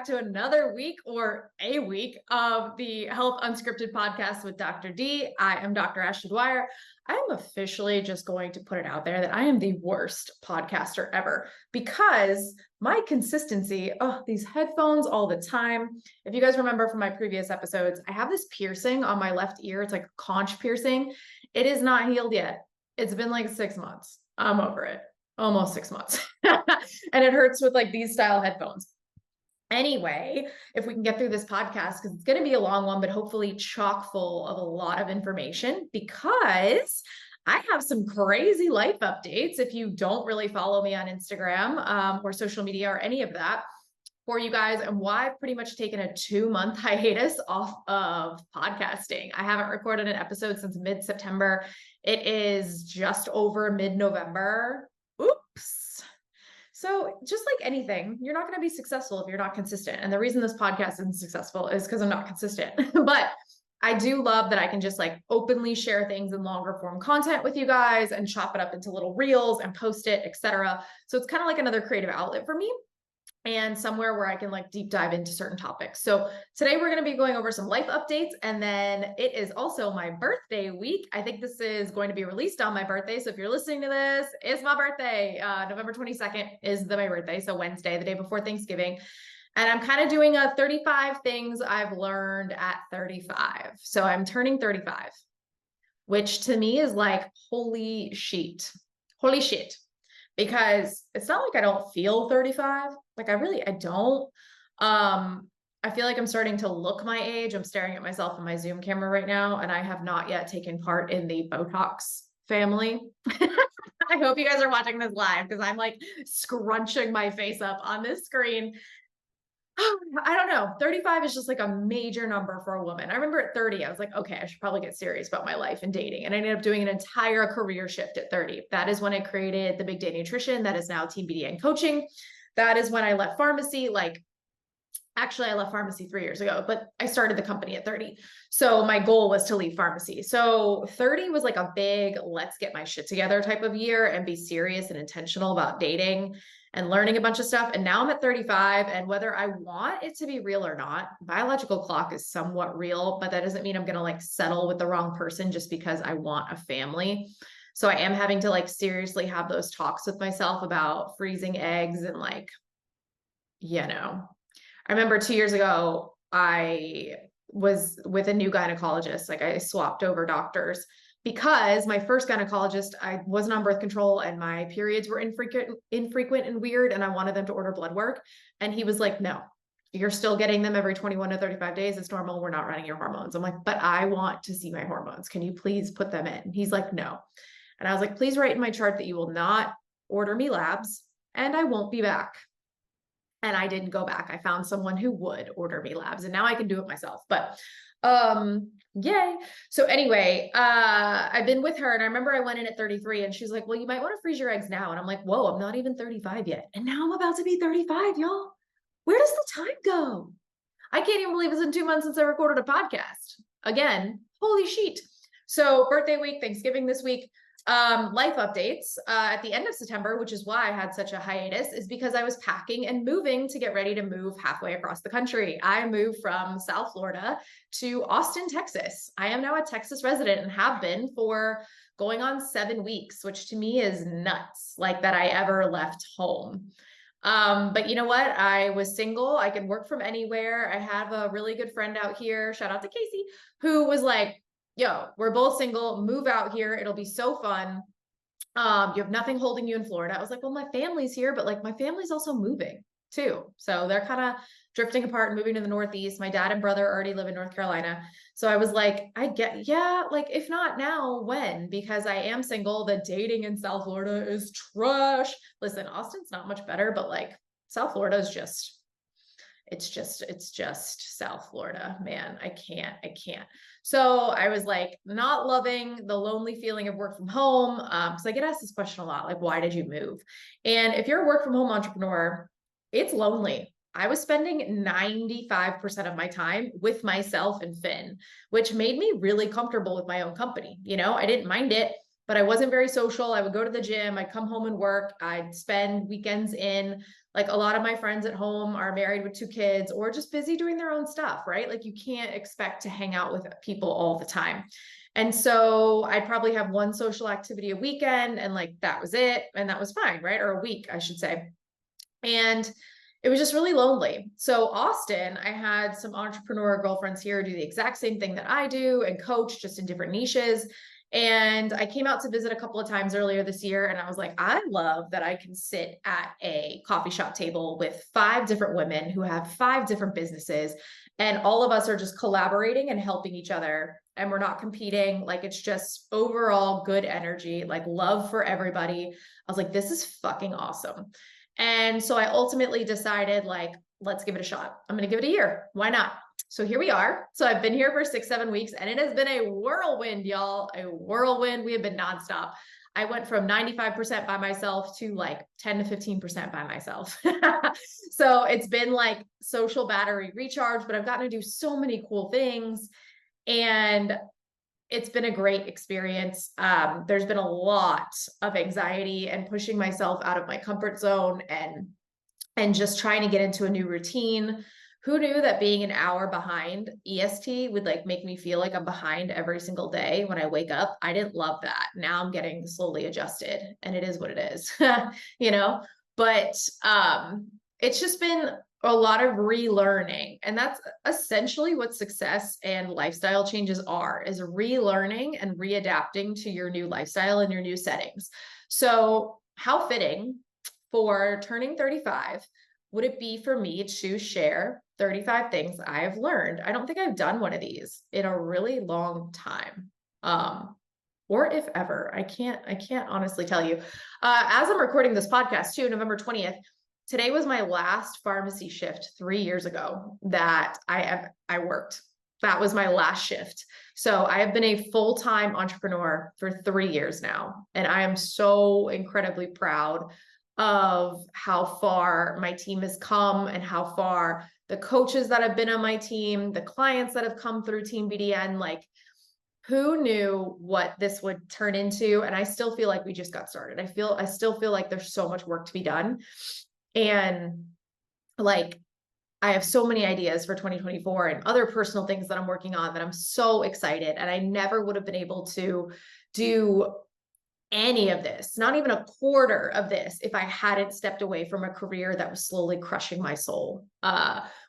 back to another week or a week of the Health Unscripted podcast with Dr. D. I am Dr. Ashley Dwyer. I'm officially just going to put it out there that I am the worst podcaster ever because my consistency, these headphones all the time. If you guys remember from my previous episodes, I have this piercing on my left ear. It's like a conch piercing. It is not healed yet. It's been like 6 months. I'm over it. Almost 6 months. And it hurts with like these style headphones. Anyway, if we can get through this podcast, because it's going to be a long one, but hopefully chock full of a lot of information, because I have some crazy life updates. If you don't really follow me on Instagram or social media or any of that for you guys, and why I've pretty much taken a 2-month hiatus off of podcasting. I haven't recorded an episode since mid-September. It is just over mid-November. Oops. So just like anything, you're not going to be successful if you're not consistent. And the reason this podcast isn't successful is because I'm not consistent. But I do love that I can just like openly share things in longer form content with you guys and chop it up into little reels and post it, etc. So it's kind of like another creative outlet for me and somewhere where I can like deep dive into certain topics. So today we're going to be going over some life updates, and then it is also my birthday week. I think this is going to be released on my birthday. So if you're listening to this, it's my birthday. November 22nd is my birthday. So Wednesday, the day before Thanksgiving. And I'm kind of doing a 35 things I've learned at 35. So I'm turning 35, which to me is like, holy shit. Because it's not like I don't feel 35. Like I don't. I feel like I'm starting to look my age. I'm staring at myself in my Zoom camera right now, and I have not yet taken part in the Botox family. I hope you guys are watching this live because I'm like scrunching my face up on this screen. I don't know. 35 is just like a major number for a woman. I remember at 30, I was like, okay, I should probably get serious about my life and dating. And I ended up doing an entire career shift at 30. That is when I created the Big Day Nutrition. That is now TeamBDN Coaching. That is when I left pharmacy. Actually, I left pharmacy 3 years ago, but I started the company at 30. So my goal was to leave pharmacy. So 30 was like a big, let's get my shit together type of year and be serious and intentional about dating and learning a bunch of stuff. And now I'm at 35, and whether I want it to be real or not, biological clock is somewhat real, but that doesn't mean I'm going to like settle with the wrong person just because I want a family. So I am having to like seriously have those talks with myself about freezing eggs and like, I remember 2 years ago, I was with a new gynecologist. Like I swapped over doctors because my first gynecologist, I wasn't on birth control and my periods were infrequent and weird. And I wanted them to order blood work. And he was like, no, you're still getting them every 21 to 35 days. It's normal. We're not running your hormones. I'm like, but I want to see my hormones. Can you please put them in? He's like, no. And I was like, please write in my chart that you will not order me labs and I won't be back. And I didn't go back. I found someone who would order me labs, and now I can do it myself. But yay. So anyway, I've been with her, and I remember I went in at 33 and she's like, well, you might want to freeze your eggs now. And I'm like, whoa, I'm not even 35 yet. And now I'm about to be 35, y'all. Where does the time go? I can't even believe it's been 2 months since I recorded a podcast. Again, holy shit. So birthday week, Thanksgiving this week. Life updates at the end of September, which is why I had such a hiatus, is because I was packing and moving to get ready to move halfway across the country. I moved from South Florida to Austin, Texas. I am now a Texas resident and have been for going on 7 weeks, which to me is nuts, like that I ever left home. But you know what? I was single. I could work from anywhere. I have a really good friend out here, shout out to Casey, who was like, yo, we're both single, move out here. It'll be so fun. You have nothing holding you in Florida. I was like, well, my family's here, but like my family's also moving too. So they're kind of drifting apart and moving to the Northeast. My dad and brother already live in North Carolina. So I was like, like, if not now, when? Because I am single. The dating in South Florida is trash. Listen, Austin's not much better, but like South Florida is just, it's just South Florida, man. I can't. So I was like not loving the lonely feeling of work from home. Cause I get asked this question a lot, like, why did you move? And if you're a work from home entrepreneur, it's lonely. I was spending 95% of my time with myself and Finn, which made me really comfortable with my own company. I didn't mind it, but I wasn't very social. I would go to the gym, I'd come home and work, I'd spend weekends in. Like a lot of my friends at home are married with 2 kids or just busy doing their own stuff, right? Like you can't expect to hang out with people all the time. And so I'd probably have one social activity a weekend and like that was it. And that was fine, right? Or a week, I should say. And it was just really lonely. So Austin, I had some entrepreneur girlfriends here do the exact same thing that I do and coach just in different niches. And I came out to visit a couple of times earlier this year. And I was like, I love that I can sit at a coffee shop table with 5 different women who have 5 different businesses. And all of us are just collaborating and helping each other. And we're not competing. Like it's just overall good energy, like love for everybody. I was like, this is fucking awesome. And so I ultimately decided like, let's give it a shot. I'm going to give it a year. Why not? So here we are. So I've been here for 6-7 weeks and it has been a whirlwind, y'all, a whirlwind. We have been nonstop. I went from 95% by myself to like 10 to 15% by myself. So it's been like social battery recharge, but I've gotten to do so many cool things and it's been a great experience. There's been a lot of anxiety and pushing myself out of my comfort zone and just trying to get into a new routine. Who knew that being an hour behind EST would like make me feel like I'm behind every single day when I wake up? I didn't love that. Now I'm getting slowly adjusted and it is what it is, you know, but it's just been a lot of relearning. And that's essentially what success and lifestyle changes are, is relearning and readapting to your new lifestyle and your new settings. So how fitting for turning 35 would it be for me to share 35 things I've learned? I don't think I've done one of these in a really long time. Or if ever. I can't honestly tell you. As I'm recording this podcast too, November 20th, today was my last pharmacy shift 3 years ago that I worked. That was my last shift. So I have been a full-time entrepreneur for 3 years now. And I am so incredibly proud of how far my team has come and how far the coaches that have been on my team, the clients that have come through TeamBDN, like who knew what this would turn into? And I still feel like we just got started. I still feel like there's so much work to be done. And like, I have so many ideas for 2024 and other personal things that I'm working on that I'm so excited. And I never would have been able to do any of this, not even a quarter of this, if I hadn't stepped away from a career that was slowly crushing my soul.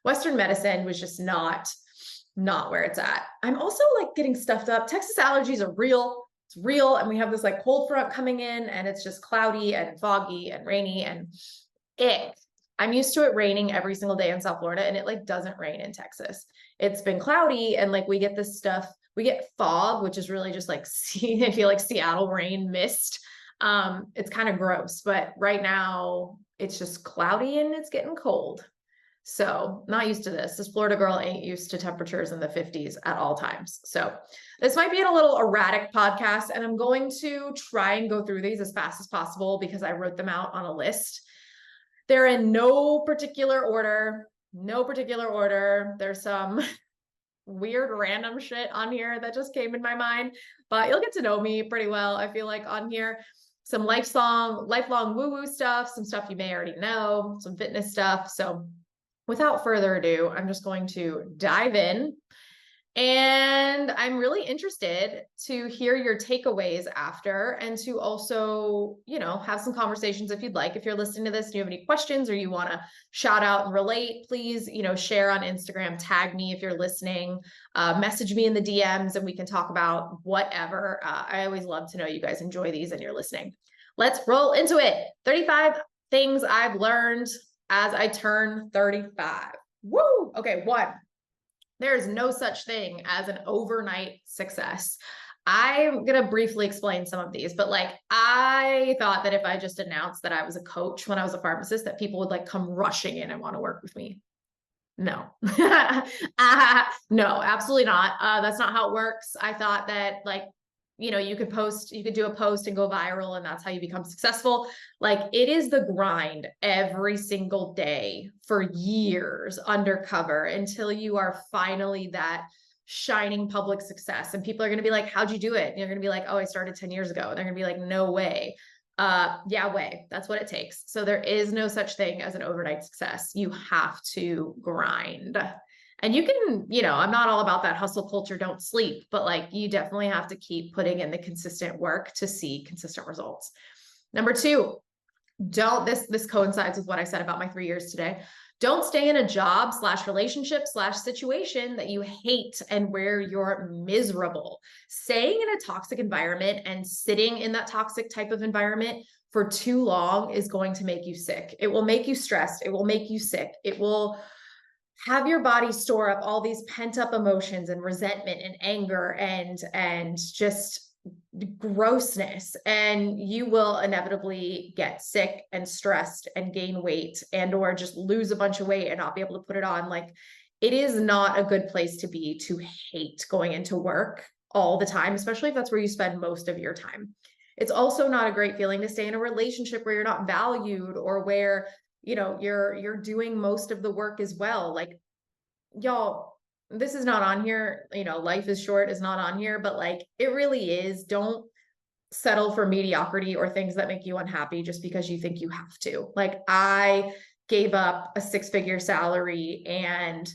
Western medicine was just not where it's at. I'm also like getting stuffed up. Texas allergies are real. It's real. And we have this like cold front coming in and it's just cloudy and foggy and rainy and I'm used to it raining every single day in South Florida and it like doesn't rain in Texas. It's been cloudy and like we get this stuff, we get fog, which is really just like, I feel like Seattle rain mist. It's kind of gross, but right now it's just cloudy and it's getting cold. So not used to this. This Florida girl ain't used to temperatures in the 50s at all times. So this might be a little erratic podcast and I'm going to try and go through these as fast as possible because I wrote them out on a list. They're in no particular order. There's some weird random shit on here that just came in my mind, but you'll get to know me pretty well. I feel like on here, some lifelong woo-woo stuff, some stuff you may already know, some fitness stuff. So without further ado, I'm just going to dive in. And I'm really interested to hear your takeaways after and to also, you know, have some conversations if you'd like. If you're listening to this and you have any questions or you want to shout out and relate, please, you know, share on Instagram, tag me if you're listening, message me in the DMs and we can talk about whatever. I always love to know you guys enjoy these and you're listening. Let's roll into it. 35 things I've learned as I turn 35. Woo! Okay, 1. There is no such thing as an overnight success. I'm going to briefly explain some of these, but like, I thought that if I just announced that I was a coach when I was a pharmacist, that people would like come rushing in and want to work with me. No, no, absolutely not. That's not how it works. I thought that like, you know, you could do a post and go viral and that's how you become successful. Like it is the grind every single day for years undercover until you are finally that shining public success. And people are going to be like, how'd you do it? And you're going to be like, oh, I started 10 years ago. And they're going to be like, no way. Yeah, way. That's what it takes. So there is no such thing as an overnight success. You have to grind. And you can, I'm not all about that hustle culture, don't sleep, but like you definitely have to keep putting in the consistent work to see consistent results. Number two, this coincides with what I said about my 3 years today. Don't stay in a job / relationship / situation that you hate and where you're miserable. Staying in a toxic environment and sitting in that toxic type of environment for too long is going to make you sick. It will make you stressed. It will make you sick. It will have your body store up all these pent up emotions and resentment and anger and just grossness, and you will inevitably get sick and stressed and gain weight and or just lose a bunch of weight and not be able to put it on. Like, it is not a good place to be, to hate going into work all the time, especially if that's where you spend most of your time. It's also not a great feeling to stay in a relationship where you're not valued or where you're doing most of the work as well. Like, y'all, this is not on here, life is short is not on here, but like it really is. Don't settle for mediocrity or things that make you unhappy just because you think you have to. Like, I gave up a 6-figure salary and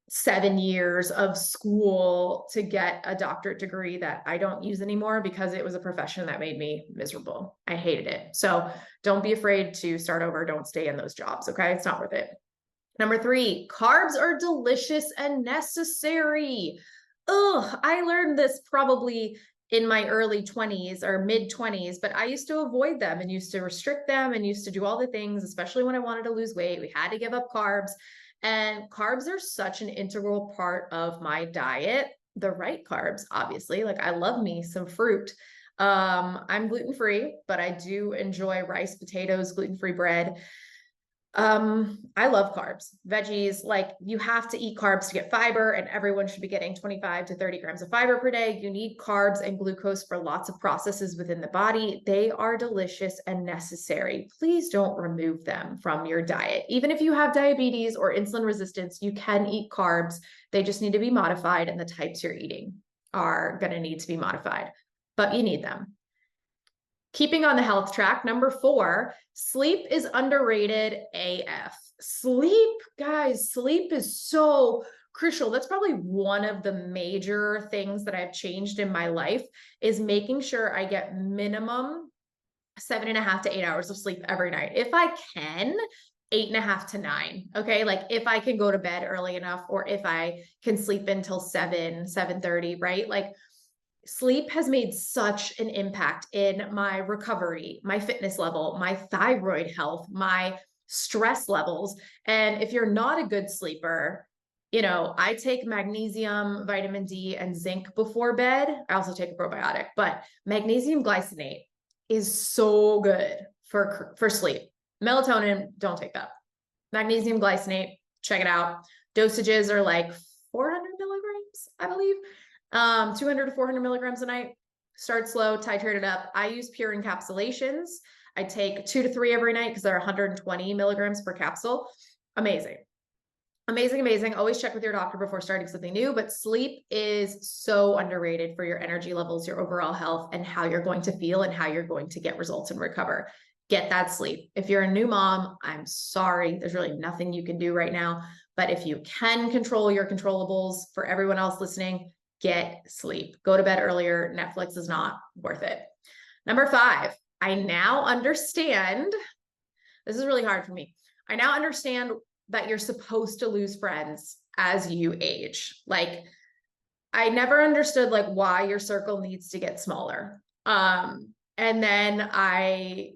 7 years of school to get a doctorate degree that I don't use anymore because it was a profession that made me miserable. I hated it. So don't be afraid to start over. Don't stay in those jobs. Okay. It's not worth it. Number 3, carbs are delicious and necessary. Ugh, I learned this probably in my early 20s or mid 20s, but I used to avoid them and used to restrict them and used to do all the things, especially when I wanted to lose weight. We had to give up carbs, and carbs are such an integral part of my diet. The right carbs, obviously. Like, I love me some fruit. I'm gluten-free, but I do enjoy rice, potatoes, gluten-free bread. I love carbs, veggies. Like, you have to eat carbs to get fiber, and everyone should be getting 25 to 30 grams of fiber per day. You need carbs and glucose for lots of processes within the body. They are delicious and necessary. Please don't remove them from your diet. Even if you have diabetes or insulin resistance, you can eat carbs. They just need to be modified, and the types you're eating are going to need to be modified, but you need them. Keeping on the health track, number 4, sleep is underrated AF. Sleep, guys, sleep is so crucial. That's probably one of the major things that I've changed in my life, is making sure I get minimum 7.5 to 8 hours of sleep every night. If I can, 8.5 to 9. Okay. Like, if I can go to bed early enough, or if I can sleep until 7:30, right? Like, sleep has made such an impact in my recovery, my fitness level, my thyroid health, my stress levels. And if you're not a good sleeper, I take magnesium, vitamin D, and zinc before bed. I also take a probiotic, but magnesium glycinate is so good for sleep. Melatonin, don't take that. Magnesium glycinate, check it out. Dosages are like 400 milligrams, I believe. 200 to 400 milligrams a night. Start slow, titrate it up. I use pure encapsulations. I take 2 to 3 every night because they're 120 milligrams per capsule. Amazing. Amazing, amazing. Always check with your doctor before starting something new, but sleep is so underrated for your energy levels, your overall health, and how you're going to feel and how you're going to get results and recover. Get that sleep. If you're a new mom, I'm sorry. There's really nothing you can do right now, but if you can control your controllables, for everyone else listening, get sleep. Go to bed earlier. Netflix is not worth it. Number 5, I now understand, this is really hard for me. I now understand that you're supposed to lose friends as you age. Like, I never understood like why your circle needs to get smaller. And then I,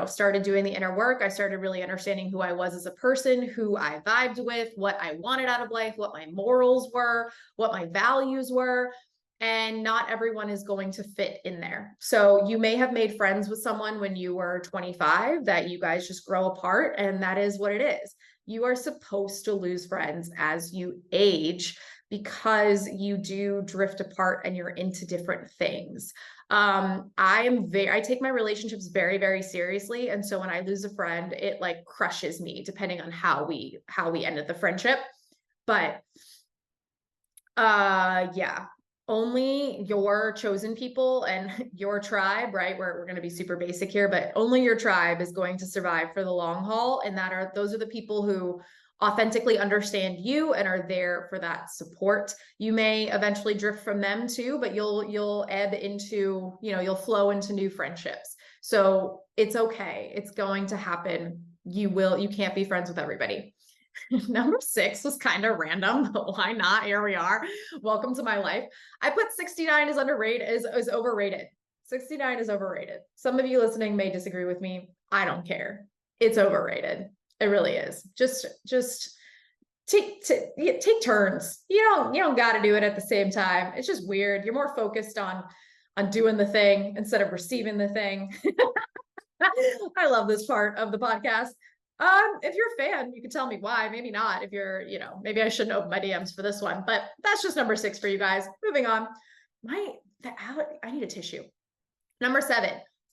started doing the inner work. I started really understanding who I was as a person, who I vibed with, what I wanted out of life, what my morals were, what my values were. And not everyone is going to fit in there. So you may have made friends with someone when you were 25 that you guys just grow apart, and that is what it is. You are supposed to lose friends as you age because you do drift apart and you're into different things. I take my relationships very, very seriously. And so when I lose a friend, it like crushes me depending on how we ended the friendship. But Yeah. Only your chosen people and your tribe, right? We're going to be super basic here, but only your tribe is going to survive for the long haul. And those are the people who authentically understand you and are there for that support. You may eventually drift from them too, but you'll ebb into, you'll flow into new friendships. So it's okay. It's going to happen. You can't be friends with everybody. Number 6 was kind of random, but why not? Here we are. Welcome to my life. I put 69 is underrated, is overrated. 69 is overrated. Some of you listening may disagree with me. I don't care. It's overrated. It really is. Just take turns. You don't got to do it at the same time. It's just weird. You're more focused on doing the thing instead of receiving the thing. I love this part of the podcast. If you're a fan, you can tell me why. Maybe not. If you're, maybe I shouldn't open my DMs for this one, but that's just number 6 for you guys. Moving on. I need a tissue. Number 7,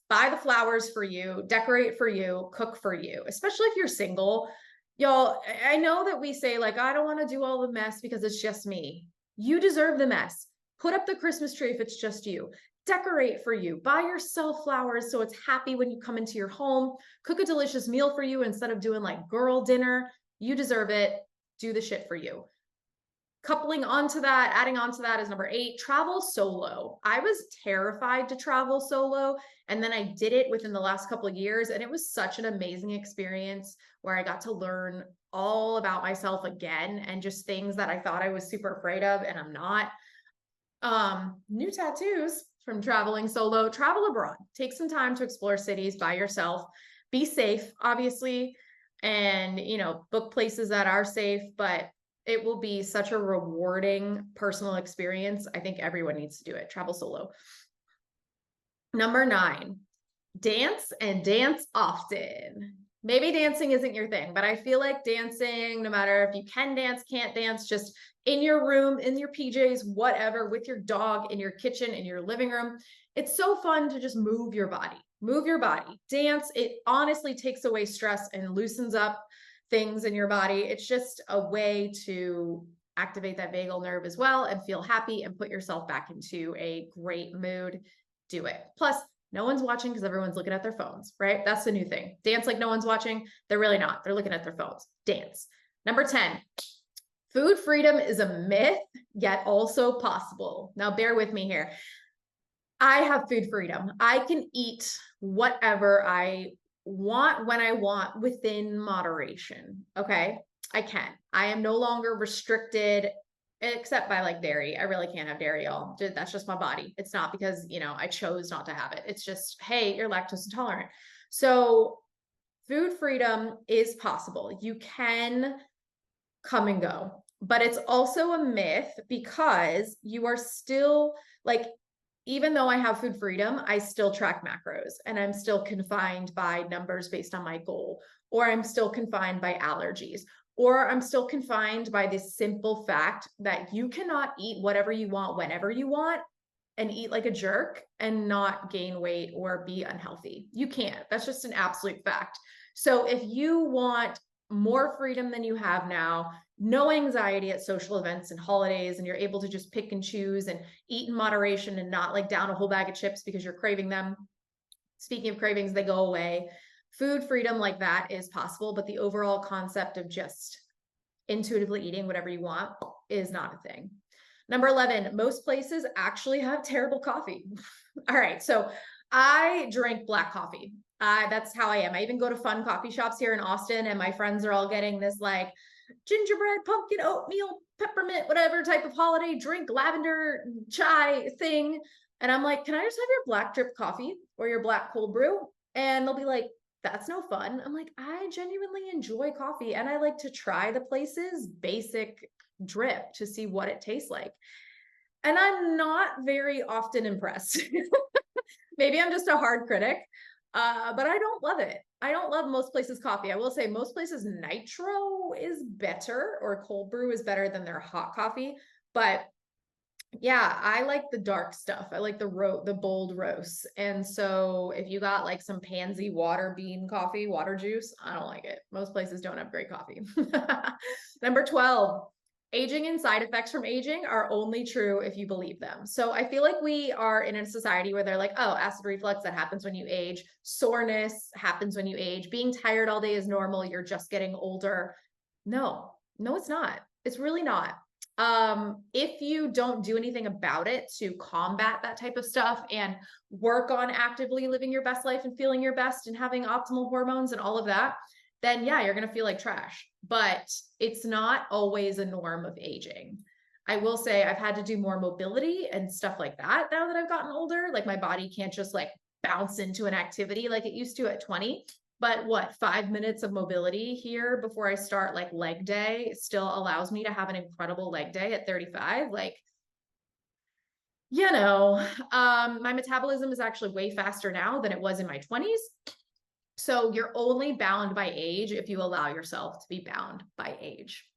buy the flowers for you, decorate for you, cook for you, especially if you're single. Y'all, I know that we say like, I don't want to do all the mess because it's just me. You deserve the mess. Put up the Christmas tree if it's just you. Decorate for you, buy yourself flowers so it's happy when you come into your home, cook a delicious meal for you instead of doing like girl dinner. You deserve it. Do the shit for you. Adding on to that is number 8, travel solo. I was terrified to travel solo, and then I did it within the last couple of years, and it was such an amazing experience where I got to learn all about myself again and just things that I thought I was super afraid of, and I'm not. New tattoos from traveling solo. Travel abroad. Take some time to explore cities by yourself. Be safe, obviously, and book places that are safe, but it will be such a rewarding personal experience. I think everyone needs to do it. Travel solo. Number 9, dance and dance often. Maybe dancing isn't your thing, but I feel like dancing, no matter if you can dance, can't dance, just in your room, in your PJs, whatever, with your dog, in your kitchen, in your living room. It's so fun to just move your body, dance. It honestly takes away stress and loosens up things in your body. It's just a way to activate that vagal nerve as well and feel happy and put yourself back into a great mood. Do it. Plus, no one's watching because everyone's looking at their phones, right? That's the new thing. Dance like no one's watching. They're really not. They're looking at their phones. Dance. Number 10, food freedom is a myth, yet also possible. Now, bear with me here. I have food freedom. I can eat whatever I want when I want within moderation. Okay. I can. I am no longer restricted except by like dairy. I really can't have dairy, y'all. That's just my body. It's not because, I chose not to have it. It's just, hey, you're lactose intolerant. So food freedom is possible. You can come and go, but it's also a myth because you are still like, even though I have food freedom, I still track macros and I'm still confined by numbers based on my goal, or I'm still confined by allergies, or I'm still confined by this simple fact that you cannot eat whatever you want, whenever you want, and eat like a jerk and not gain weight or be unhealthy. You can't. That's just an absolute fact. So if you want more freedom than you have now, no anxiety at social events and holidays, and you're able to just pick and choose and eat in moderation and not like down a whole bag of chips because you're craving them. Speaking of cravings, they go away. Food freedom like that is possible, but the overall concept of just intuitively eating whatever you want is not a thing. Number 11, most places actually have terrible coffee. All right, so I drink black coffee. That's how I am. I even go to fun coffee shops here in Austin, and my friends are all getting this like gingerbread, pumpkin, oatmeal, peppermint, whatever type of holiday drink, lavender chai thing. And I'm like, can I just have your black drip coffee or your black cold brew? And they'll be like, that's no fun. I'm like, I genuinely enjoy coffee and I like to try the place's basic drip to see what it tastes like. And I'm not very often impressed. Maybe I'm just a hard critic, but I don't love it. I don't love most places' coffee. I will say most places' nitro is better, or cold brew is better than their hot coffee. But yeah, I like the dark stuff. I like the bold roasts. And so if you got like some pansy water bean coffee, water juice, I don't like it. Most places don't have great coffee. Number 12, Aging and side effects from aging are only true if you believe them. So I feel like we are in a society where they're like, oh, acid reflux, that happens when you age. Soreness happens when you age. Being tired all day is normal. You're just getting older. No, no, it's not. It's really not. If you don't do anything about it to combat that type of stuff and work on actively living your best life and feeling your best and having optimal hormones and all of that, then yeah, you're going to feel like trash. But it's not always a norm of aging. I will say I've had to do more mobility and stuff like that now that I've gotten older. Like my body can't just like bounce into an activity like it used to at 20. But what, 5 minutes of mobility here before I start like leg day still allows me to have an incredible leg day at 35. Like, my metabolism is actually way faster now than it was in my 20s. So you're only bound by age if you allow yourself to be bound by age.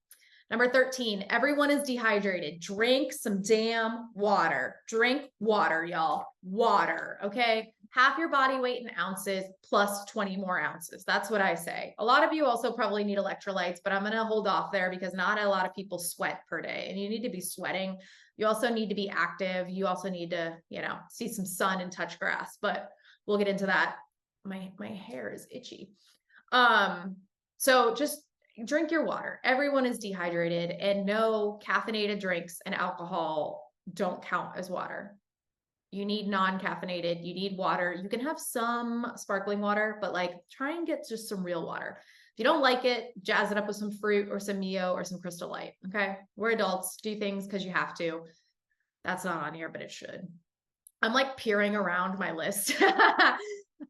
Number 13, everyone is dehydrated. Drink some damn water. Drink water, y'all. Water, okay? Half your body weight in ounces plus 20 more ounces. That's what I say. A lot of you also probably need electrolytes, but I'm going to hold off there because not a lot of people sweat per day, and you need to be sweating. You also need to be active. You also need to, see some sun and touch grass, but we'll get into that. My hair is itchy. So just drink your water. Everyone is dehydrated, and no, caffeinated drinks and alcohol don't count as water. You need non-caffeinated, you need water. You can have some sparkling water, but like try and get just some real water. If you don't like it, jazz it up with some fruit or some Mio or some Crystal Light. Okay. We're adults, do things because you have to. That's not on here, but it should. I'm like peering around my list. Where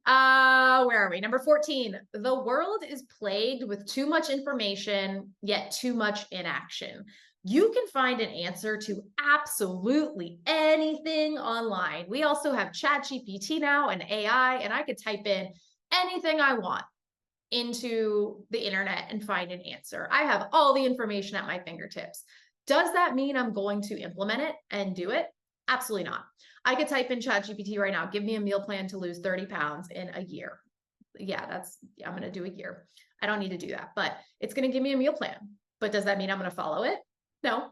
are we? Number 14. The world is plagued with too much information, yet too much inaction. You can find an answer to absolutely anything online. We also have ChatGPT now and AI, and I could type in anything I want into the internet and find an answer. I have all the information at my fingertips. Does that mean I'm going to implement it and do it? Absolutely not. I could type in ChatGPT right now, give me a meal plan to lose 30 pounds in a year. Yeah, I'm going to do a year. I don't need to do that, but it's going to give me a meal plan. But does that mean I'm going to follow it? No,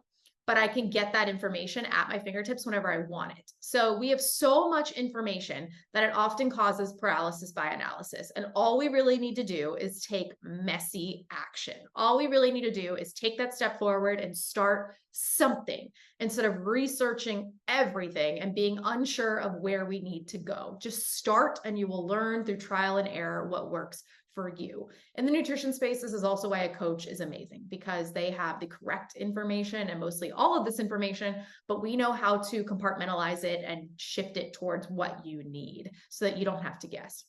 but I can get that information at my fingertips whenever I want it. So we have so much information that it often causes paralysis by analysis. And all we really need to do is take messy action. All we really need to do is take that step forward and start something instead of researching everything and being unsure of where we need to go. Just start, and you will learn through trial and error what works for you. In the nutrition space, this is also why a coach is amazing, because they have the correct information and mostly all of this information, but we know how to compartmentalize it and shift it towards what you need so that you don't have to guess.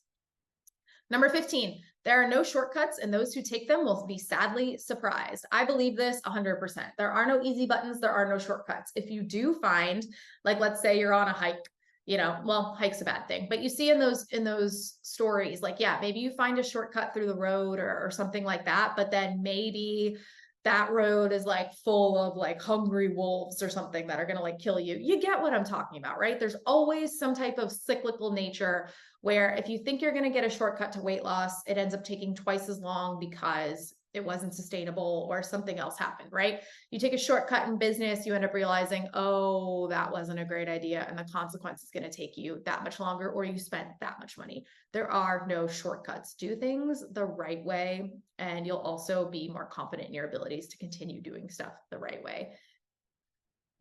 Number 15, there are no shortcuts, and those who take them will be sadly surprised. I believe this 100%. There are no easy buttons. There are no shortcuts. If you do find, like, let's say you're on a hike, hike's a bad thing, but you see in those stories, like, yeah, maybe you find a shortcut through the road or something like that, but then maybe that road is like full of like hungry wolves or something that are going to like kill you. You get what I'm talking about, right? There's always some type of cyclical nature where if you think you're going to get a shortcut to weight loss, it ends up taking twice as long because it wasn't sustainable or something else happened, right? You take a shortcut in business, you end up realizing, oh, that wasn't a great idea, and the consequence is going to take you that much longer, or you spent that much money. There are no shortcuts. Do things the right way, and you'll also be more confident in your abilities to continue doing stuff the right way.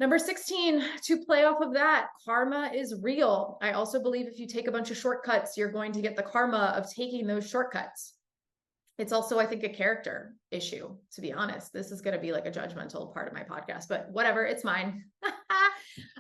Number 16, to play off of that, karma is real. I also believe if you take a bunch of shortcuts, you're going to get the karma of taking those shortcuts. It's also, I think, a character issue, to be honest. This is going to be like a judgmental part of my podcast, but whatever, it's mine.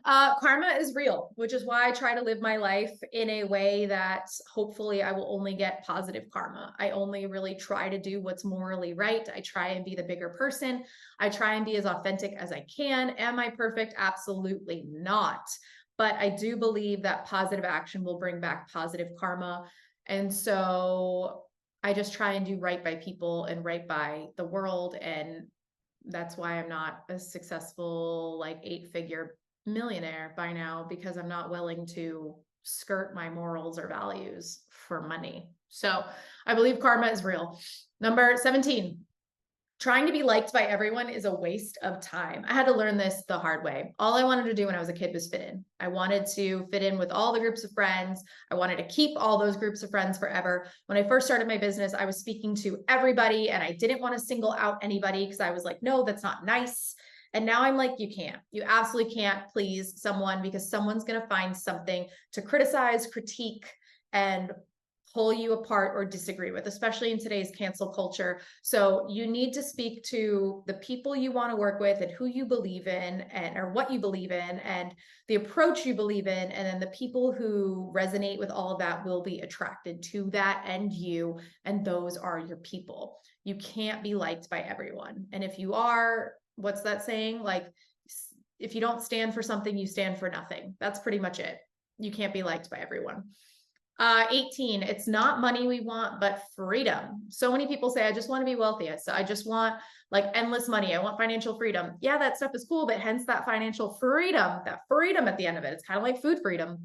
Karma is real, which is why I try to live my life in a way that hopefully I will only get positive karma. I only really try to do what's morally right. I try and be the bigger person. I try and be as authentic as I can. Am I perfect? Absolutely not. But I do believe that positive action will bring back positive karma. And so I just try and do right by people and right by the world. And that's why I'm not a successful, like 8-figure millionaire by now, because I'm not willing to skirt my morals or values for money. So I believe karma is real. Number 17, Trying to be liked by everyone is a waste of time. I had to learn this the hard way. All I wanted to do when I was a kid was fit in. I wanted to fit in with all the groups of friends. I wanted to keep all those groups of friends forever. When I first started my business, I was speaking to everybody and I didn't want to single out anybody because I was like, no, that's not nice. And now I'm like, you can't. You absolutely can't please someone because someone's going to find something to criticize, critique, and pull you apart or disagree with, especially in today's cancel culture. So you need to speak to the people you want to work with and who you believe in and or what you believe in and the approach you believe in. And then the people who resonate with all of that will be attracted to that and you, and those are your people. You can't be liked by everyone. And if you are, what's that saying? Like, if you don't stand for something, you stand for nothing. That's pretty much it. You can't be liked by everyone. 18, it's not money we want, but freedom. So many people say, I just want to be wealthy. So I just want like endless money. I want financial freedom. Yeah, that stuff is cool, but hence that financial freedom, that freedom at the end of it. It's kind of like food freedom.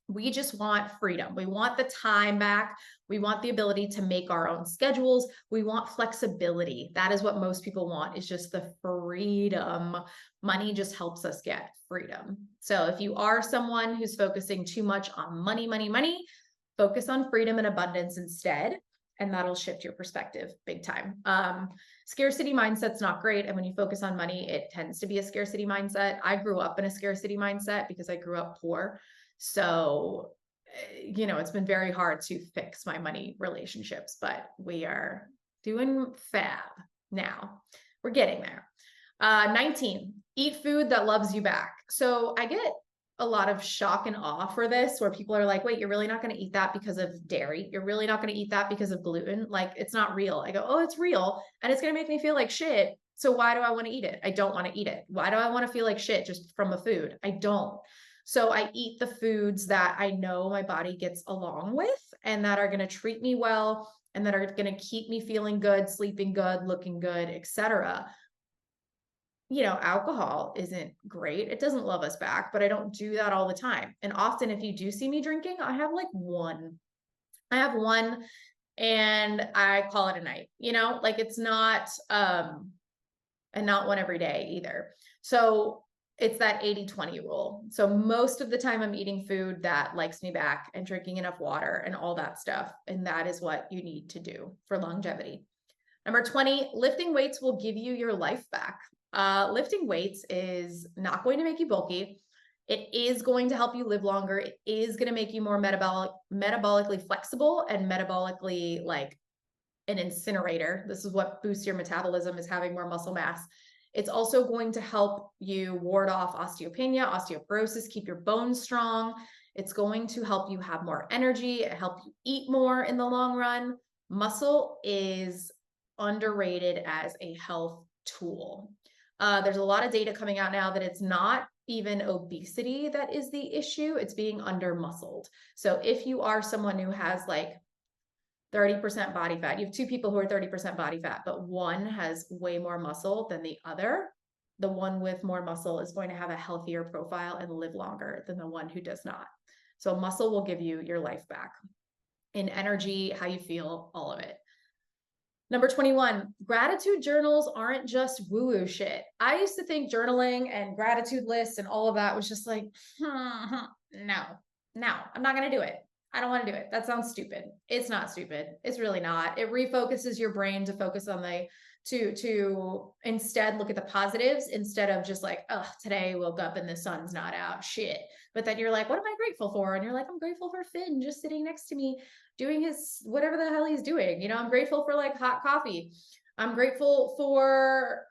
We just want freedom. We want the time back. We want the ability to make our own schedules. We want flexibility. That is what most people want, is just the freedom. Money just helps us get freedom. So if you are someone who's focusing too much on money, focus on freedom and abundance instead, and that'll shift your perspective big time. Scarcity mindset's not great. And when you focus on money, it tends to be a scarcity mindset. I grew up in a scarcity mindset because I grew up poor. So, you know, it's been very hard to fix my money relationships, but we are doing fab now. We're getting there. 19, eat food that loves you back. So I get a lot of shock and awe for this, where people are like, wait, you're really not going to eat that because of dairy. You're really not going to eat that because of gluten. Like, it's not real. I go, oh, it's real. And it's going to make me feel like shit. So why do I want to eat it? I don't want to eat it. Why do I want to feel like shit just from a food? I don't. So I eat the foods that I know my body gets along with and that are going to treat me well and that are going to keep me feeling good, sleeping good, looking good, etc. You know, alcohol isn't great. It doesn't love us back, but I don't do that all the time. And often if you do see me drinking, I have like one. I have one and I call it a night, you know, like it's not and not one every day either. So it's that 80-20 rule. So most of the time I'm eating food that likes me back and drinking enough water and all that stuff. And that is what you need to do for longevity. Number 20, lifting weights will give you your life back. Lifting weights is not going to make you bulky. It is going to help you live longer. It is going to make you more metabolically flexible and metabolically like an incinerator. This is what boosts your metabolism, is having more muscle mass. It's also going to help you ward off osteopenia, osteoporosis, keep your bones strong. It's going to help you have more energy, help you eat more in the long run. Muscle is underrated as a health tool. There's a lot of data coming out now that it's not even obesity that is the issue. It's being under muscled. So if you are someone who has like 30% body fat, you have two people who are 30% body fat, but one has way more muscle than the other. The one with more muscle is going to have a healthier profile and live longer than the one who does not. So muscle will give you your life back in energy, how you feel, all of it. Number 21, gratitude journals aren't just woo-woo shit. I used to think journaling and gratitude lists and all of that was just like, no, I'm not going to do it. I don't want to do it. That sounds stupid. It's not stupid. It's really not. It refocuses your brain to focus on to instead look at the positives instead of just like, oh, today I woke up and the sun's not out, shit. But then you're like, what am I grateful for? And you're like, I'm grateful for Finn just sitting next to me doing his whatever the hell he's doing. You know, I'm grateful for like hot coffee. I'm grateful for,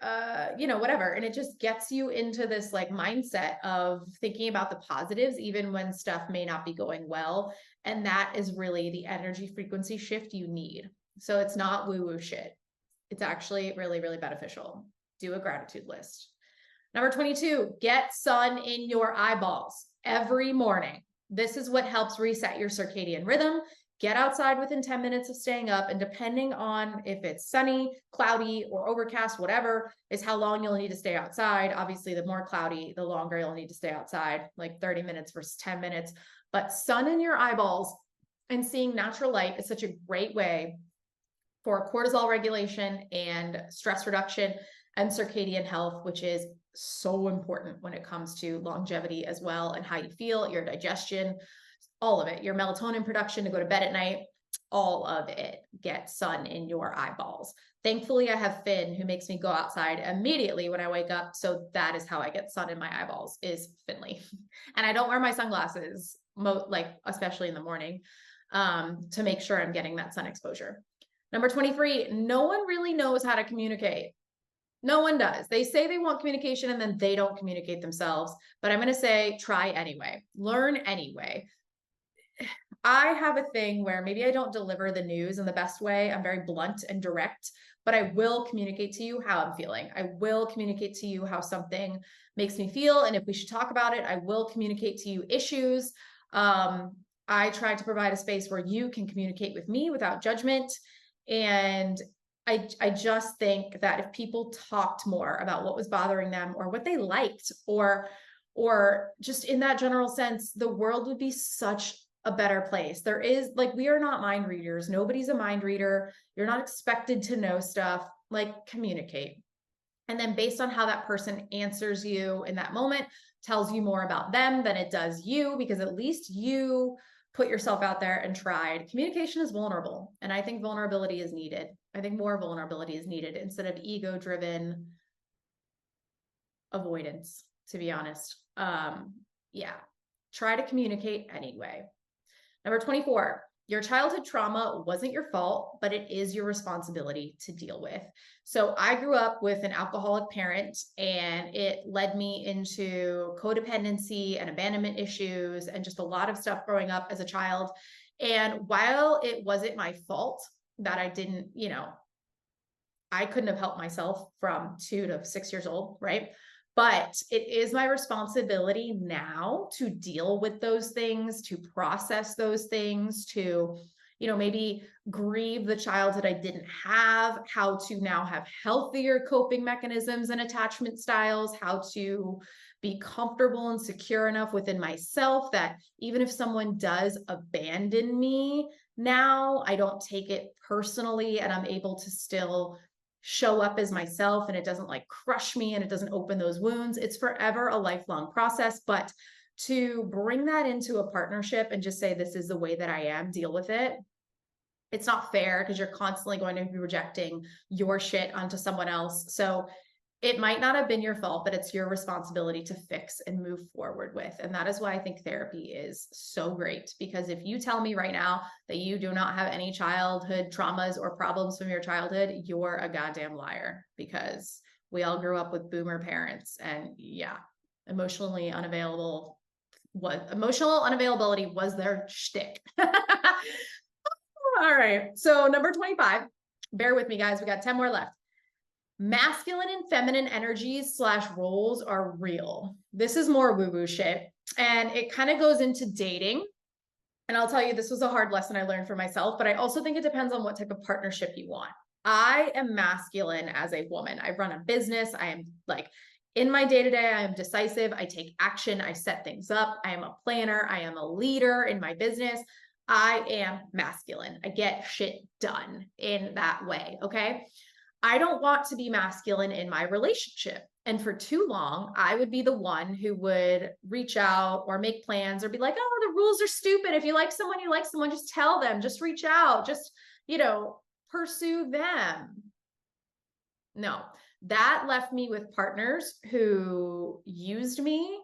you know, whatever. And it just gets you into this like mindset of thinking about the positives, even when stuff may not be going well. And that is really the energy frequency shift you need. So it's not woo-woo shit. It's actually really, really beneficial. Do a gratitude list. Number 22, get sun in your eyeballs every morning. This is what helps reset your circadian rhythm. Get outside within 10 minutes of staying up, and depending on if it's sunny, cloudy, or overcast, whatever, is how long you'll need to stay outside. Obviously, the more cloudy, the longer you'll need to stay outside, like 30 minutes versus 10 minutes. But sun in your eyeballs and seeing natural light is such a great way for cortisol regulation and stress reduction and circadian health, which is so important when it comes to longevity as well, and how you feel, your digestion, all of it, your melatonin production to go to bed at night, all of it gets sun in your eyeballs. Thankfully, I have Finn, who makes me go outside immediately when I wake up. So that is how I get sun in my eyeballs, is Finley. And I don't wear my sunglasses, especially in the morning, to make sure I'm getting that sun exposure. Number 23, no one really knows how to communicate. No one does. They say they want communication and then they don't communicate themselves. But I'm going to say, try anyway, learn anyway. I have a thing where maybe I don't deliver the news in the best way. I'm very blunt and direct, but I will communicate to you how I'm feeling. I will communicate to you how something makes me feel. And if we should talk about it, I will communicate to you issues. I try to provide a space where you can communicate with me without judgment. And I just think that if people talked more about what was bothering them or what they liked, or just in that general sense, the world would be such a better place. We are not mind readers. Nobody's a mind reader. You're not expected to know stuff. Communicate. And then based on how that person answers you in that moment, tells you more about them than it does you, because at least you put yourself out there and tried. Communication is vulnerable. And I think vulnerability is needed. I think more vulnerability is needed instead of ego-driven avoidance, to be honest. Yeah, try to communicate anyway. Number 24, your childhood trauma wasn't your fault, but it is your responsibility to deal with. So I grew up with an alcoholic parent, and it led me into codependency and abandonment issues and just a lot of stuff growing up as a child. And while it wasn't my fault that I didn't, I couldn't have helped myself from 2 to 6 years old, right? But it is my responsibility now to deal with those things, to process those things, to, maybe grieve the childhood I didn't have, how to now have healthier coping mechanisms and attachment styles, how to be comfortable and secure enough within myself that even if someone does abandon me now, I don't take it personally and I'm able to still show up as myself, and it doesn't crush me and it doesn't open those wounds. It's forever a lifelong process, but to bring that into a partnership and just say, this is the way that I am, deal with it. It's not fair because you're constantly going to be rejecting your shit onto someone else. So it might not have been your fault, but it's your responsibility to fix and move forward with. And that is why I think therapy is so great. Because if you tell me right now that you do not have any childhood traumas or problems from your childhood, you're a goddamn liar, because we all grew up with boomer parents. And yeah, emotional unavailability was their shtick. All right. So number 25, bear with me, guys. We got 10 more left. Masculine and feminine energies / roles are real. This is more woo-woo shit. And it kind of goes into dating. And I'll tell you, this was a hard lesson I learned for myself, but I also think it depends on what type of partnership you want. I am masculine as a woman. I run a business. I am in my day-to-day, I am decisive. I take action. I set things up. I am a planner. I am a leader in my business. I am masculine. I get shit done in that way. Okay. I don't want to be masculine in my relationship. And for too long, I would be the one who would reach out or make plans or be like, oh, the rules are stupid. If you like someone, you like someone, just tell them, just reach out, just, pursue them. No, that left me with partners who used me,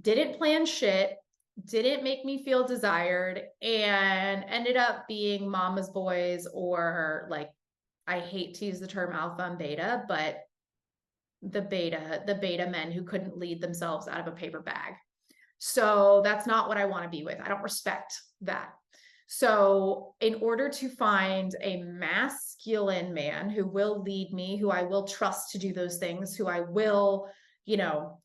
didn't plan shit, didn't make me feel desired, and ended up being mama's boys, or I hate to use the term alpha and beta, but the beta men who couldn't lead themselves out of a paper bag. So that's not what I want to be with. I don't respect that. So in order to find a masculine man who will lead me, who I will trust to do those things, who I will,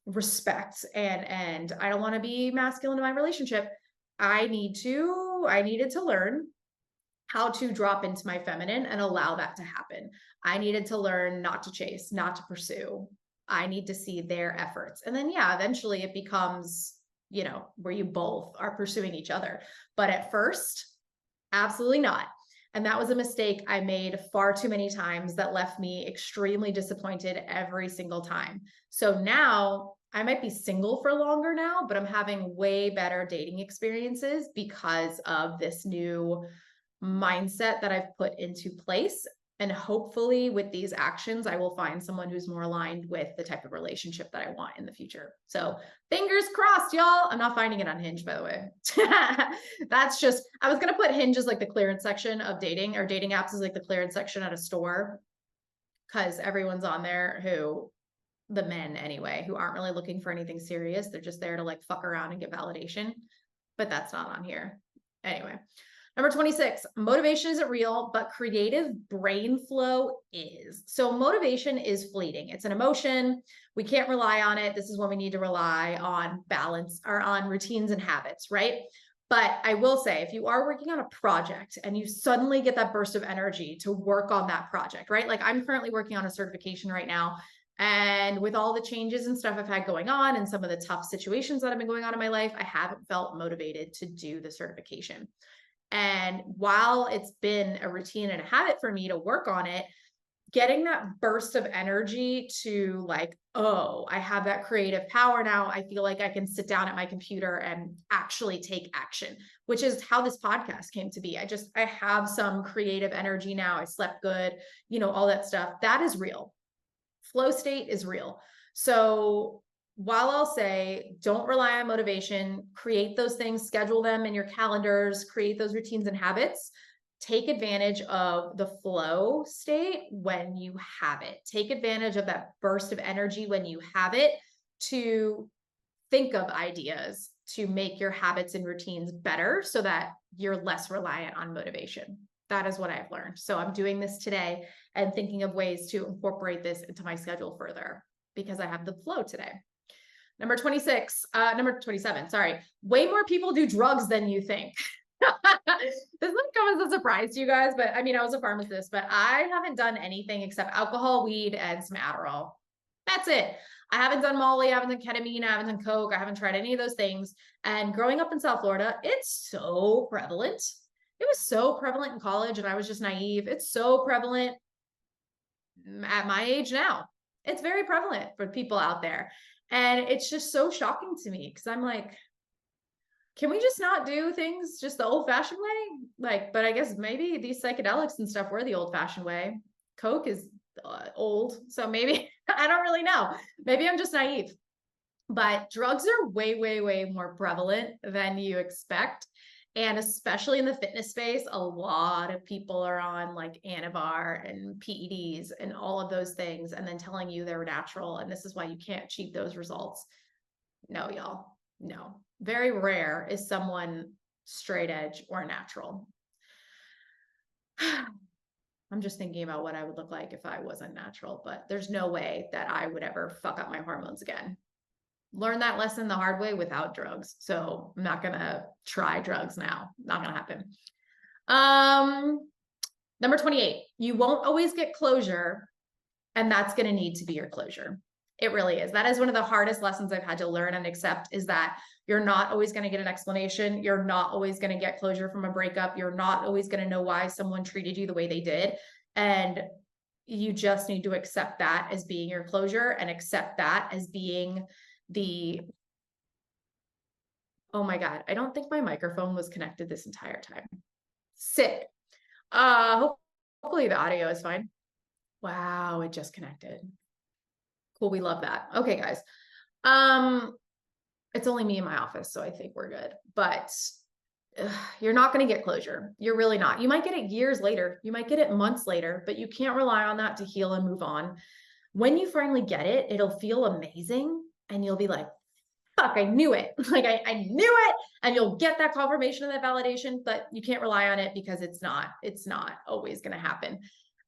respect, and I don't want to be masculine in my relationship, I needed to learn how to drop into my feminine and allow that to happen. I needed to learn not to chase, not to pursue. I need to see their efforts. And then, yeah, eventually it becomes, where you both are pursuing each other. But at first, absolutely not. And that was a mistake I made far too many times that left me extremely disappointed every single time. So now I might be single for longer now, but I'm having way better dating experiences because of this new mindset that I've put into place. And hopefully with these actions, I will find someone who's more aligned with the type of relationship that I want in the future. So fingers crossed, y'all. I'm not finding it on Hinge, by the way. That's just, I was going to put Hinge as like the clearance section of dating, or dating apps is like the clearance section at a store, because everyone's on there who, the men anyway, who aren't really looking for anything serious. They're just there to like fuck around and get validation, but that's not on here. Anyway. Number 26, motivation isn't real, but creative brain flow is. So motivation is fleeting. It's an emotion. We can't rely on it. This is when we need to rely on balance, or on routines and habits, right? But I will say, if you are working on a project and you suddenly get that burst of energy to work on that project, right? Like I'm currently working on a certification right now. And with all the changes and stuff I've had going on and some of the tough situations that have been going on in my life, I haven't felt motivated to do the certification. And while it's been a routine and a habit for me to work on it, getting that burst of energy to like, oh, I have that creative power now. I feel like I can sit down at my computer and actually take action, which is how this podcast came to be. I have some creative energy now. I slept good, all that stuff. That is real. Flow state is real. So while I'll say don't rely on motivation, create those things, schedule them in your calendars, create those routines and habits, take advantage of the flow state when you have it. Take advantage of that burst of energy when you have it to think of ideas to make your habits and routines better so that you're less reliant on motivation. That is what I've learned. So I'm doing this today and thinking of ways to incorporate this into my schedule further because I have the flow today. Number 27, sorry. Way more people do drugs than you think. This might come as a surprise to you guys, but I mean, I was a pharmacist, but I haven't done anything except alcohol, weed, and some Adderall. That's it. I haven't done Molly, I haven't done ketamine, I haven't done Coke, I haven't tried any of those things. And growing up in South Florida, it's so prevalent. It was so prevalent in college and I was just naive. It's so prevalent at my age now. It's very prevalent for people out there. And it's just so shocking to me because I'm like, can we just not do things just the old fashioned way? Like, but I guess maybe these psychedelics and stuff were the old fashioned way. Coke is old. So maybe, I don't really know. Maybe I'm just naive, but drugs are way, way, way more prevalent than you expect. And especially in the fitness space, a lot of people are on like Anavar and PEDs and all of those things, and then telling you they're natural. And this is why you can't achieve those results. No, y'all, no. Very rare is someone straight edge or natural. I'm just thinking about what I would look like if I wasn't natural, but there's no way that I would ever fuck up my hormones again. Learn that lesson the hard way without drugs. So I'm not going to try drugs now. Not going to happen. Number 28, you won't always get closure, and that's going to need to be your closure. It really is. That is one of the hardest lessons I've had to learn and accept, is that you're not always going to get an explanation. You're not always going to get closure from a breakup. You're not always going to know why someone treated you the way they did. And you just need to accept that as being your closure, and accept that as being oh my God, I don't think my microphone was connected this entire time. Sick. Hopefully the audio is fine. Wow, it just connected. Cool, we love that. Okay, guys. It's only me in my office, so I think we're good. But you're not going to get closure. You're really not. You might get it years later. You might get it months later, but you can't rely on that to heal and move on. When you finally get it, it'll feel amazing. And you'll be like, fuck, I knew it. Like I knew it. And you'll get that confirmation and that validation, but you can't rely on it because it's not always going to happen.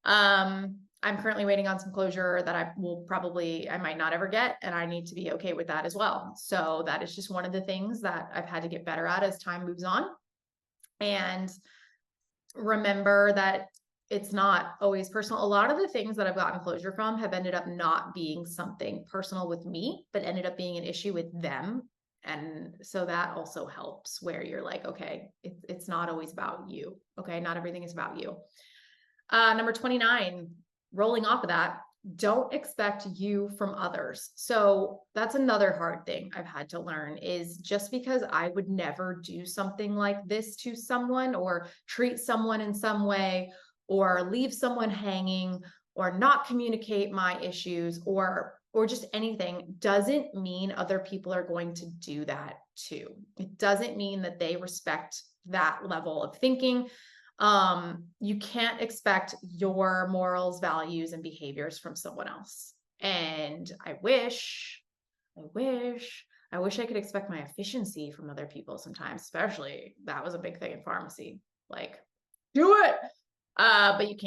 I'm currently waiting on some closure that I might not ever get. And I need to be okay with that as well. So that is just one of the things that I've had to get better at as time moves on. And remember that it's not always personal. A lot of the things that I've gotten closure from have ended up not being something personal with me, but ended up being an issue with them And so that also helps, where you're like, okay, it's not always about you. Okay. Not everything is about you. Number 29, rolling off of that, don't expect you from others. So that's another hard thing I've had to learn, is just because I would never do something like this to someone, or treat someone in some way, or leave someone hanging, or not communicate my issues, or just anything, doesn't mean other people are going to do that too. It doesn't mean that they respect that level of thinking. You can't expect your morals, values, and behaviors from someone else. And I wish I could expect my efficiency from other people sometimes, especially that was a big thing in pharmacy. Like, do it. But you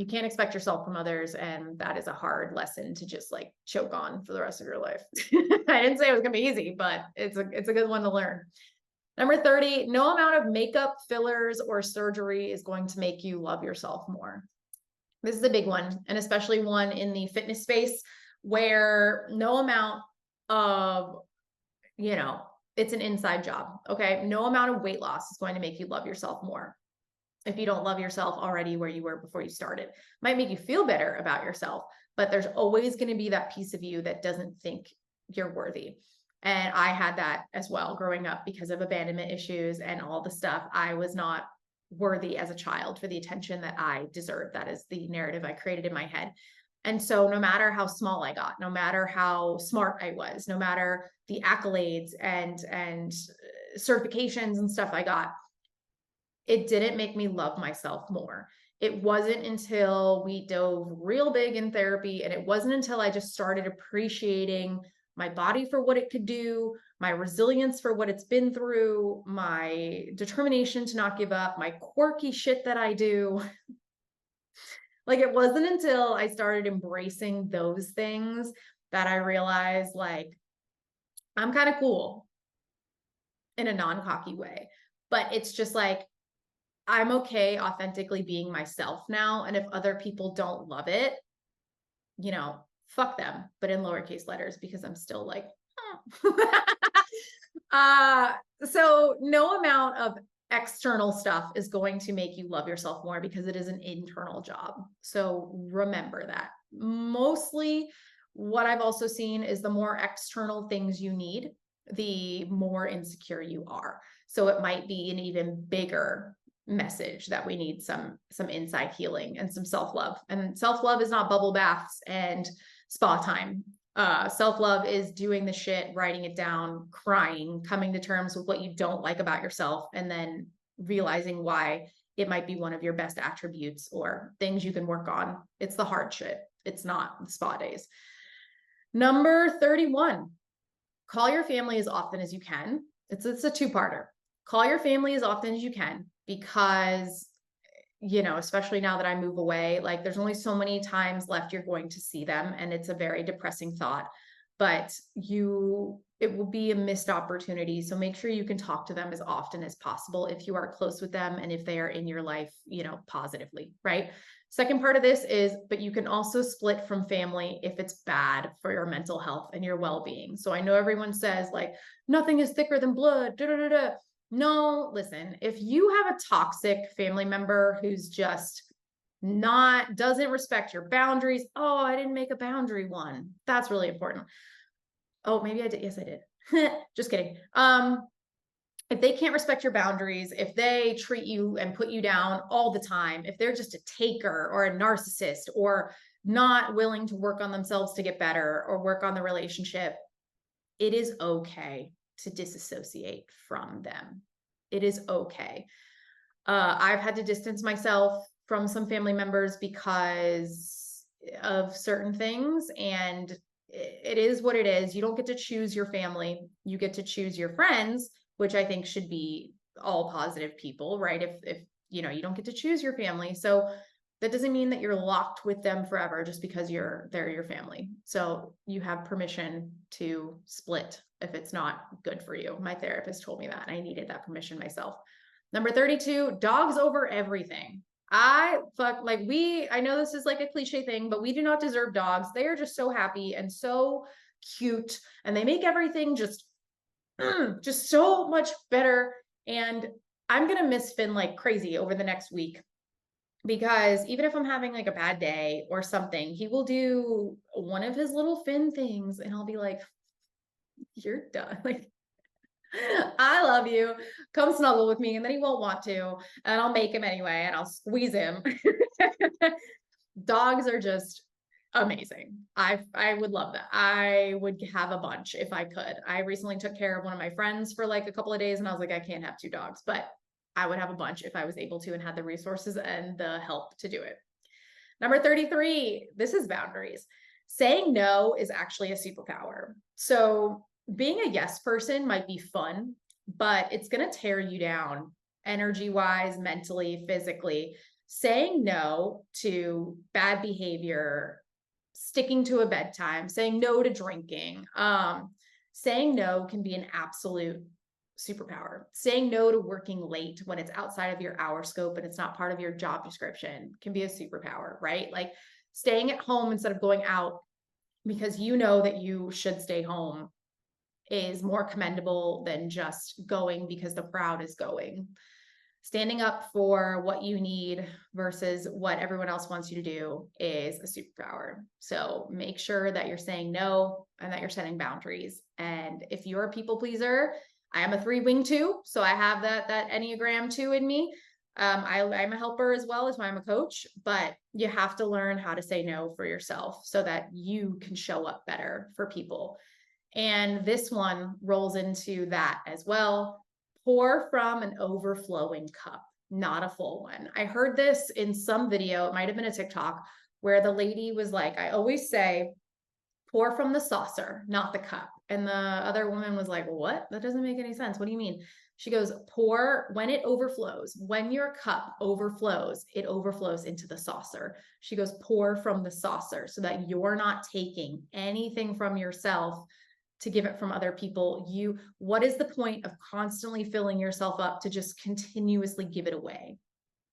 can't expect yourself from others. And that is a hard lesson to just like choke on for the rest of your life. I didn't say it was gonna be easy, but it's a good one to learn. Number 30, no amount of makeup, fillers, or surgery is going to make you love yourself more. This is a big one, and especially one in the fitness space, where no amount of, it's an inside job. Okay. No amount of weight loss is going to make you love yourself more. If you don't love yourself already where you were before you started, might make you feel better about yourself, but there's always going to be that piece of you that doesn't think you're worthy. And I had that as well growing up because of abandonment issues and all the stuff. I was not worthy as a child for the attention that I deserved. That is the narrative I created in my head. And so no matter how small I got, no matter how smart I was, no matter the accolades and certifications and stuff I got, it didn't make me love myself more. It wasn't until we dove real big in therapy, and it wasn't until I just started appreciating my body for what it could do, my resilience for what it's been through, my determination to not give up, my quirky shit that I do. Like, it wasn't until I started embracing those things that I realized, like, I'm kind of cool in a non-cocky way, but it's just like, I'm okay authentically being myself now. And if other people don't love it, fuck them, but in lowercase letters, because I'm still like, so no amount of external stuff is going to make you love yourself more, because it is an internal job. So remember that. Mostly what I've also seen is the more external things you need, the more insecure you are. So it might be an even bigger message that we need some inside healing and some self-love. And self-love is not bubble baths and spa time. Self-love is doing the shit, writing it down, crying, coming to terms with what you don't like about yourself, and then realizing why it might be one of your best attributes or things you can work on. It's the hard shit. It's not the spa days. Number 31, call your family as often as you can. It's a two-parter. Call your family as often as you can, because especially now that I move away, like, there's only so many times left you're going to see them, and it's a very depressing thought, but it will be a missed opportunity. So make sure you can talk to them as often as possible if you are close with them and if they are in your life, positively, right? Second part of this is, but you can also split from family if it's bad for your mental health and your well-being. So I know everyone says, like, nothing is thicker than blood, da, da, da, da. No, listen, if you have a toxic family member who's just doesn't respect your boundaries. Oh, I didn't make a boundary one. That's really important. Oh, maybe I did. Yes, I did. Just kidding. If they can't respect your boundaries, if they treat you and put you down all the time, if they're just a taker or a narcissist, or not willing to work on themselves to get better or work on the relationship, it is okay to disassociate from them. It is okay. I've had to distance myself from some family members because of certain things, and it is what it is. You don't get to choose your family. You get to choose your friends, which I think should be all positive people, right? If you don't get to choose your family. So that doesn't mean that you're locked with them forever just because they're your family. So you have permission to split if it's not good for you. My therapist told me that, and I needed that permission myself. Number 32, dogs over everything. I know this is like a cliche thing, but we do not deserve dogs. They are just so happy and so cute, and they make everything just just so much better. And I'm going to miss Finn like crazy over the next week, because even if I'm having like a bad day or something, he will do one of his little Finn things and I'll be like, you're done. Like, I love you. Come snuggle with me. And then he won't want to. And I'll make him anyway and I'll squeeze him. Dogs are just amazing. I would love that. I would have a bunch if I could. I recently took care of one of my friends for like a couple of days and I was like, I can't have 2 dogs, but I would have a bunch if I was able to and had the resources and the help to do it. Number 33, this is boundaries. Saying no is actually a superpower. So being a yes person might be fun, but it's going to tear you down energy wise, mentally, physically. Saying no to bad behavior, sticking to a bedtime, saying no to drinking, saying no can be an absolute superpower. Saying no to working late when it's outside of your hour scope and it's not part of your job description can be a superpower, right? Like staying at home instead of going out because you know that you should stay home is more commendable than just going because the crowd is going. Standing up for what you need versus what everyone else wants you to do is a superpower. So make sure that you're saying no and that you're setting boundaries. And if you're a people pleaser, I am a 3-wing 2, so I have that Enneagram 2 in me. I'm a helper as well, as why I'm a coach, but you have to learn how to say no for yourself so that you can show up better for people. And this one rolls into that as well. Pour from an overflowing cup, not a full one. I heard this in some video, it might have been a TikTok, where the lady was like, I always say, pour from the saucer, not the cup. And the other woman was like, what? That doesn't make any sense. What do you mean? She goes, pour when it overflows. When your cup overflows, it overflows into the saucer. She goes, pour from the saucer so that you're not taking anything from yourself to give it from other people. What is the point of constantly filling yourself up to just continuously give it away?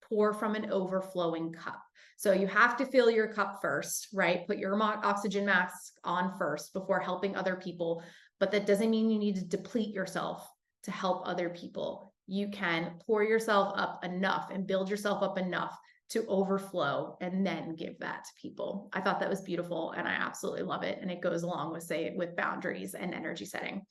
Pour from an overflowing cup. So you have to fill your cup first, right? Put your oxygen mask on first before helping other people. But that doesn't mean you need to deplete yourself to help other people. You can pour yourself up enough and build yourself up enough to overflow and then give that to people. I thought that was beautiful and I absolutely love it. And it goes along with boundaries and energy setting.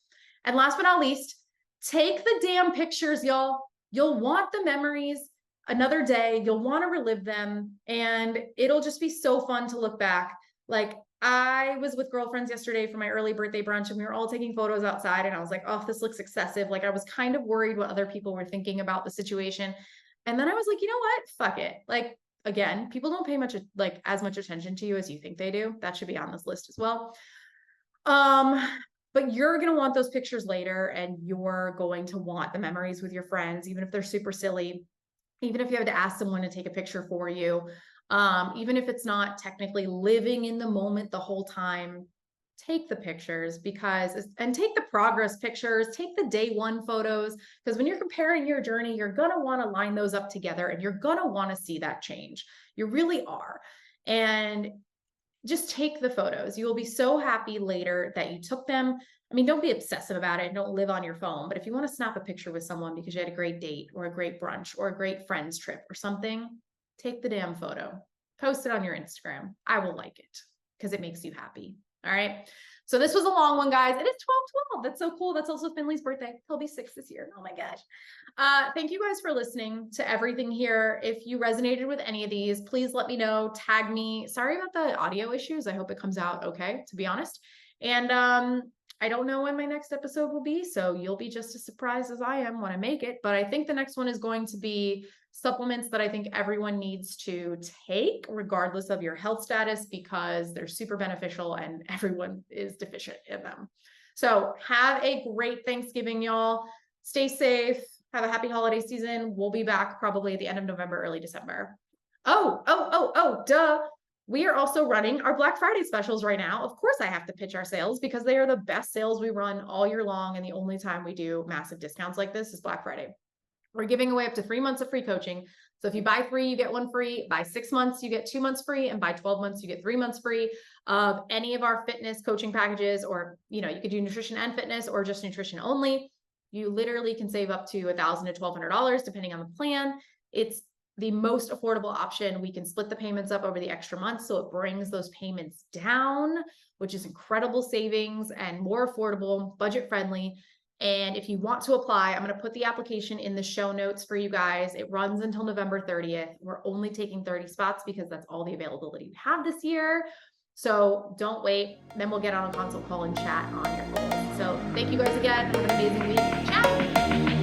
And last but not least, take the damn pictures, y'all. You'll want the memories another day. You'll want to relive them and it'll just be so fun to look back. Like I was with girlfriends yesterday for my early birthday brunch and we were all taking photos outside and I was like, oh, this looks excessive. Like I was kind of worried what other people were thinking about the situation. And then I was like, you know what? Fuck it. Like, again, people don't pay as much attention to you as you think they do. That should be on this list as well. But you're going to want those pictures later and you're going to want the memories with your friends, even if they're super silly, even if you have to ask someone to take a picture for you, even if it's not technically living in the moment the whole time. Take the pictures and take the progress pictures, take the day 1 photos, because when you're comparing your journey, you're going to want to line those up together and you're going to want to see that change. You really are. And just take the photos. You will be so happy later that you took them. I mean, don't be obsessive about it. Don't live on your phone. But if you want to snap a picture with someone because you had a great date or a great brunch or a great friends trip or something, take the damn photo, post it on your Instagram. I will like it because it makes you happy. All right. So this was a long one, guys. It is 12/12. That's so cool. That's also Finley's birthday. He'll be 6 this year. Oh my gosh. Thank you guys for listening to everything here. If you resonated with any of these, please let me know. Tag me. Sorry about the audio issues. I hope it comes out okay, to be honest. And I don't know when my next episode will be, so you'll be just as surprised as I am when I make it. But I think the next one is going to be supplements that I think everyone needs to take regardless of your health status because they're super beneficial and everyone is deficient in them. So have a great Thanksgiving, y'all. Stay safe. Have a happy holiday season. We'll be back probably at the end of November, early December. Duh. We are also running our Black Friday specials right now. Of course, I have to pitch our sales because they are the best sales we run all year long. And the only time we do massive discounts like this is Black Friday. We're giving away up to 3 months of free coaching. So if you buy 3, you get 1 free, buy 6 months, you get 2 months free, and buy 12 months, you get 3 months free of any of our fitness coaching packages, or, you know, you could do nutrition and fitness or just nutrition only. You literally can save up to $1,000 to $1,200 depending on the plan. It's the most affordable option. We can split the payments up over the extra months, so it brings those payments down, which is incredible savings and more affordable, budget friendly. And if you want to apply, I'm going to put the application in the show notes for you guys. It runs until November 30th. We're only taking 30 spots because that's all the availability we have this year. So don't wait. Then we'll get on a consult call and chat on your goals. So thank you guys again. Have an amazing week. Ciao.